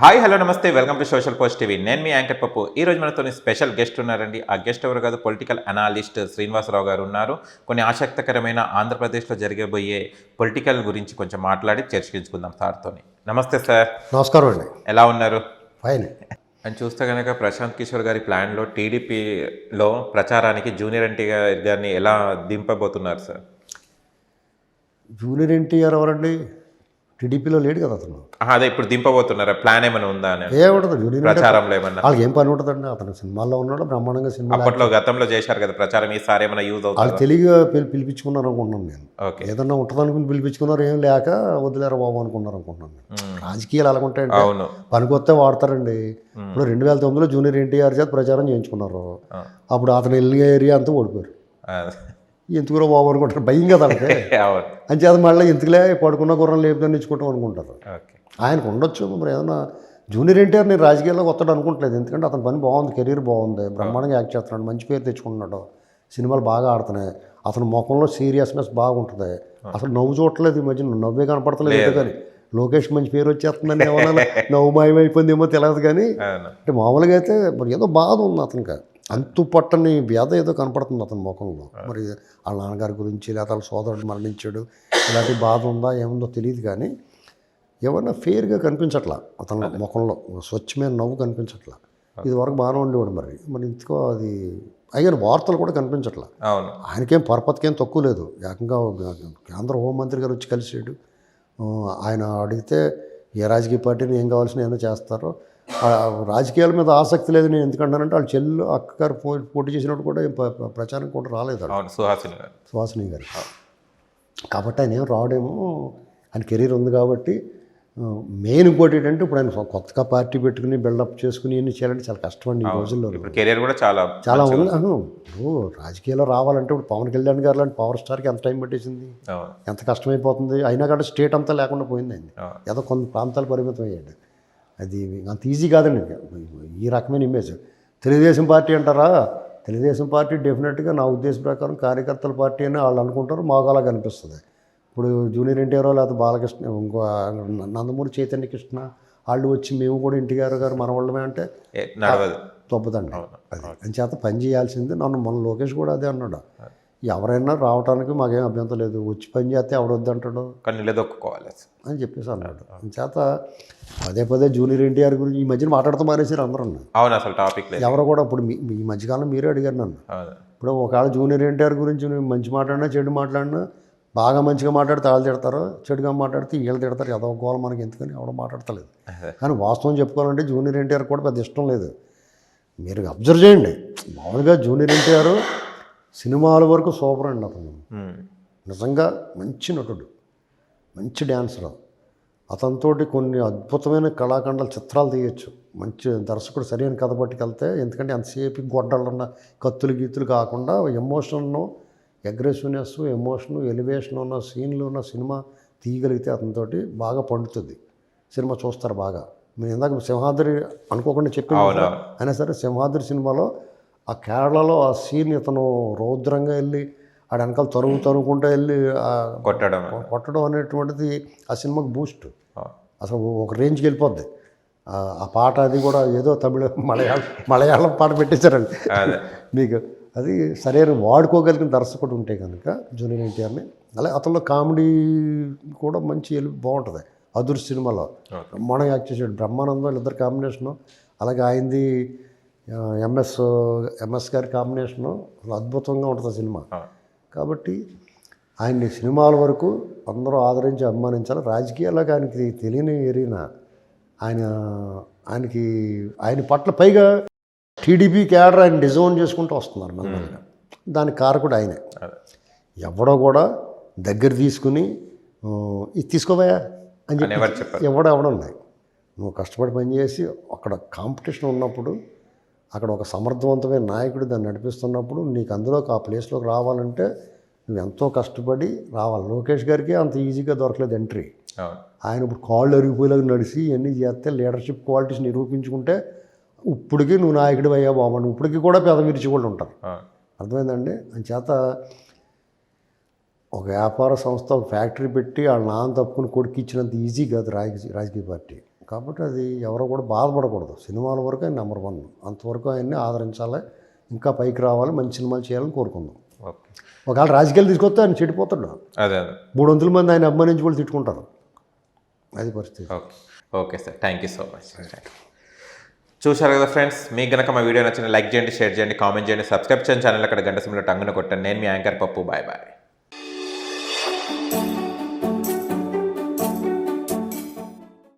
Hi hello నమస్తే welcome to social post TV. నేను మీ యాంకర్ పప్పు. ఈరోజు మనతో స్పెషల్ గెస్ట్ ఉన్నారండి. ఆ గెస్ట్ ఎవరు కాదు, పొలిటికల్ అనాలిస్ట్ శ్రీనివాసరావు గారు ఉన్నారు. కొన్ని ఆసక్తికరమైన ఆంధ్రప్రదేశ్లో జరగబోయే పొలిటికల్ గురించి కొంచెం మాట్లాడి చర్చించుకుందాం సార్తో. నమస్తే సార్. నమస్కారం అండి. ఎలా ఉన్నారు? ఫైన్. అని చూస్తే కనుక ప్రశాంత్ కిషోర్ గారి ప్లాన్లో టీడీపీలో ప్రచారానికి జూనియర్ ఎన్టీఆర్ గారిని ఎలా దింపబోతున్నారు సార్? జూనియర్ ఎన్టీఆర్ ఎవరండి? టీడీపీలో లేడు కదా అతను. అదే ఇప్పుడు దింపబోతున్నారా? ప్లాన్ ఏమైనా ఉందా అని ఏముంటుంది జూనియర్ ప్రచారంలో? ఏమన్నా వాళ్ళకి ఏం పని ఉంటుందండి? అతను సినిమాల్లో ఉన్నాడు, బ్రహ్మాండంగా సినిమా. అప్పట్లో గతంలో చేశారు కదా ప్రచారం, ఈసారి ఏమైనా యూజ్ అవుతుంది? వాళ్ళు తెలివిగా పిలిపించుకున్నారు అనుకుంటున్నాను నేను. ఓకే, ఏదన్నా ఉంటుంది అనుకుని పిలిపించుకున్నారు, ఏం లేక వదిలేరా బాబు అనుకున్నారు అనుకుంటున్నాను. రాజకీయాలు అలాగుంటాయండి. అవును, పనికొస్తే వాడతారండి. ఇప్పుడు 2009లో జూనియర్ ఎన్టీఆర్ చేత ప్రచారం చేయించుకున్నారు. అప్పుడు అతను వెళ్ళిన ఏరియా అంతా ఓడిపోయారు. ఎందుకులో బాబు అనుకుంటారు, భయం కదా అంటే. అని చేత మళ్ళీ ఎందుకులే పడుకున్న గుర్రం లేపుదని ఇచ్చుకుంటాం అనుకుంటారు. ఆయనకు ఉండొచ్చు మరి ఏదైనా. జూనియర్ ఎన్టీఆర్ నేను రాజకీయాల్లోకి వస్తాడు అనుకుంటలేదు, ఎందుకంటే అతని పని బాగుంది, కెరీర్ బాగుంది, బ్రహ్మాండంగా యాక్ట్ చేస్తున్నాడు, మంచి పేరు తెచ్చుకుంటున్నాడు, సినిమాలు బాగా ఆడుతున్నాయి, అతని ముఖంలో సీరియస్నెస్ బాగుంటుంది. అసలు నవ్వు చూడట్లేదు ఈ మధ్య, నవ్వే కనపడతలేదు. ఏదో కానీ లోకేష్ మంచి పేరు వచ్చేస్తుందని ఏమన్నా నవ్వు మాయమైపోయిందేమో తెలియదు కానీ, అంటే మామూలుగా అయితే మరి ఏదో బాధ ఉంది అతనికి. అంతు పట్టని వ్యాధ ఏదో కనపడుతుంది అతని ముఖంలో. మరి వాళ్ళ నాన్నగారి గురించి లేదా వాళ్ళ సోదరుడు మరణించాడు, ఇలాంటి బాధ ఉందా ఏముందో తెలియదు కానీ ఏమన్నా ఫెయిర్గా కనిపించట్లా అతని ముఖంలో, స్వచ్ఛమైన నవ్వు కనిపించట్లా. ఇది వరకు బాగానే ఉండేవాడు. మరి ఇంతకో అది అయిన వార్తలు కూడా కనిపించట్లా. ఆయనకేం పరపతికేం తక్కువ లేదు. ఏకంగా కేంద్ర హోంమంత్రి గారు వచ్చి కలిసాడు. ఆయన అడిగితే ఏ రాజకీయ పార్టీని ఏం కావాల్సిన ఏమైనా చేస్తారో. రాజకీయాల మీద ఆసక్తి లేదు. నేను ఎందుకంటానంటే వాళ్ళ చెల్లు అక్కగారు పోటీ చేసినప్పుడు కూడా ప్రచారం కూడా రాలేదు సుహాసిని గారు. కాబట్టి ఆయన ఏం రావడేమో, ఆయన కెరీర్ ఉంది కాబట్టి. మెయిన్ ఇంకోటి ఏంటంటే ఇప్పుడు ఆయన కొత్తగా పార్టీ పెట్టుకుని బిల్డప్ చేసుకుని ఇవన్నీ చేయాలంటే చాలా కష్టం అండి ఈ రోజుల్లో. కెరీర్ కూడా చాలా ఉంది. ఇప్పుడు రాజకీయాల్లో రావాలంటే ఇప్పుడు పవన్ కళ్యాణ్ గారు లాంటి పవర్ స్టార్కి ఎంత టైం పట్టేసింది, ఎంత కష్టమైపోతుంది. అయినా కానీ స్టేట్ అంతా లేకుండా పోయింది అండి, ఏదో కొన్ని ప్రాంతాలు పరిమితం అయ్యాడు. అది అంత ఈజీ కాదండి ఈ రకమైన ఇమేజ్. తెలుగుదేశం పార్టీ అంటారా? తెలుగుదేశం పార్టీ డెఫినెట్గా నా ఉద్దేశం ప్రకారం కార్యకర్తల పార్టీ అని వాళ్ళు అనుకుంటారు, మాకు అలా కనిపిస్తుంది. ఇప్పుడు జూనియర్ ఎన్టీఆర్ లేకపోతే బాలకృష్ణ, ఇంకో నందమూరి చైతన్య కృష్ణ వాళ్ళు వచ్చి మేము కూడా ఎన్టీఆర్ గారు మనవాళ్ళమే అంటే తప్పదండి. అది అని చేత పని చేయాల్సింది. మన లోకేష్ కూడా అదే అన్నాడు, ఎవరైనా రావడానికి మాకేం అభ్యంతరం లేదు, వచ్చి పని చేస్తే ఎవడొద్దంటాడు కానీ లేదొక్కుకోవాలి అని చెప్పేసి అన్నాడు. చేత పదే జూనియర్ ఎన్టీఆర్ గురించి ఈ మధ్యన మాట్లాడుతూ మానేసారు అందరూ. అవును, అసలు టాపిక్ ఎవరు కూడా. ఇప్పుడు ఈ మధ్యకాలం మీరే అడిగారు నన్ను. ఇప్పుడు ఒకవేళ జూనియర్ ఎన్టీఆర్ గురించి నేను మంచి మాట్లాడినా చెడు మాట్లాడినా, బాగా మంచిగా మాట్లాడితే వాళ్ళు తిడతారు, చెడుగా మాట్లాడితే వీళ్ళు తిడతారు. ఏదో గోల మనకి ఎందుకని ఎవడో మాట్లాడతలేదు. కానీ వాస్తవం చెప్పుకోవాలంటే జూనియర్ ఎన్టీఆర్ కూడా పెద్ద ఇష్టం లేదు. మీరు అబ్జర్వ్ చేయండి, మామూలుగా జూనియర్ ఎన్టీఆర్ సినిమాల వరకు సూపర్ అండి. అతను నిజంగా మంచి నటుడు, మంచి డ్యాన్సర్. అతనితోటి కొన్ని అద్భుతమైన కళాఖండాలు చిత్రాలు తీయచ్చు. మంచి దర్శకుడు సరైన కథ పట్టుకెళ్తే. ఎందుకంటే అంతసేపు గొడ్డలున్న కత్తులు గీతులు కాకుండా ఎమోషన్ను, అగ్రెసివ్నెస్, ఎమోషను, ఎలివేషన్ ఉన్న సీన్లు ఉన్న సినిమా తీయగలిగితే అతనితోటి బాగా పండుతుంది. సినిమా చూస్తారు బాగా. మీరు ఇందాక సింహాద్రి అనుకోకుండా చెప్పాను అయినా సరే, సింహాద్రి సినిమాలో ఆ కేరళలో ఆ సీన్ ఇతను రౌద్రంగా వెళ్ళి ఆడ వెనకాల తరుగుకుంటూ వెళ్ళి కొట్టడం అనేటువంటిది ఆ సినిమాకి బూస్ట్. అసలు ఒక రేంజ్కి వెళ్ళిపోద్ది ఆ పాట. అది కూడా ఏదో మలయాళం పాట పెట్టేశారండి మీకు. అది సరైన వాడుకోగలిగిన దర్శకుడు ఉంటే కనుక జూనియర్ ఎన్టీఆర్ని. అలాగే అతనిలో కామెడీ కూడా మంచి బాగుంటుంది. అదుర్స్ సినిమాలో బ్రహ్మాండంగా యాక్ట్ చేసాడు. బ్రహ్మానందం ఇద్దరు కాంబినేషను. అలాగే ఆయనది ఎంఎస్ గారి కాంబినేషను అద్భుతంగా ఉంటుంది సినిమా. కాబట్టి ఆయన్ని సినిమాల వరకు అందరూ ఆదరించి అభిమానించాలి. రాజకీయాలకు ఆయనకి తెలియని ఎరిగిన ఆయన పట్ల పైగా టీడీపీ క్యాడర్ ఆయన డిజైన్ చేసుకుంటూ వస్తున్నారు మెల్లగా. దానికి కారకుడు ఆయనే. ఎవడో కూడా దగ్గర తీసుకుని ఇది తీసుకోబోయా అని చెప్పి ఎవడున్నాయి. నువ్వు కష్టపడి పనిచేసి అక్కడ కాంపిటీషన్ ఉన్నప్పుడు, అక్కడ ఒక సమర్థవంతమైన నాయకుడు దాన్ని నడిపిస్తున్నప్పుడు, నీకు అందులోకి ఆ ప్లేస్లోకి రావాలంటే నువ్వు ఎంతో కష్టపడి రావాలి. లోకేష్ గారికి అంత ఈజీగా దొరకలేదు ఎంట్రీ. ఆయన ఇప్పుడు కాళ్ళు అరిగిపోయేలాగా నడిచి ఇవన్నీ చేస్తే లీడర్షిప్ క్వాలిటీస్ నిరూపించుకుంటే ఇప్పటికీ నువ్వు నాయకుడు అయ్యా బాబు, ఇప్పటికీ కూడా పెదవిరిచి కూడా ఉంటారు. అర్థమైందండి. అని చేత ఒక వ్యాపార సంస్థ, ఒక ఫ్యాక్టరీ పెట్టి వాళ్ళ నాన్న తప్పుకుని కొడుకు ఇచ్చినంత ఈజీ కాదు రాజకీయ పార్టీ. కాబట్టి అది ఎవరో కూడా బాధపడకూడదు. సినిమాల వరకు ఆయన నెంబర్ 1, అంతవరకు ఆయన్ని ఆదరించాలి, ఇంకా పైకి రావాలి, మంచి సినిమాలు చేయాలని కోరుకుందాం. ఓకే. ఒకవేళ రాజకీయాలు తీసుకొస్తే ఆయన చెడిపోతాడు. అదే అదే 300 మంది ఆయన అభిమానించి కూడా తిట్టుకుంటారు. అది పరిస్థితి. Okay. Okay sir, thank you so much. చూశారు కదా ఫ్రెండ్స్, మీకు గనక మా వీడియో నచ్చిన లైక్ చేయండి, షేర్ చేయండి, కామెంట్ చేయండి, సబ్స్క్రైబ్ చేయండి ఛానల్. అక్కడ గంట సింబల్ టంగున కొట్టండి. నేను మీ యాంకర్ పప్పు. Bye bye.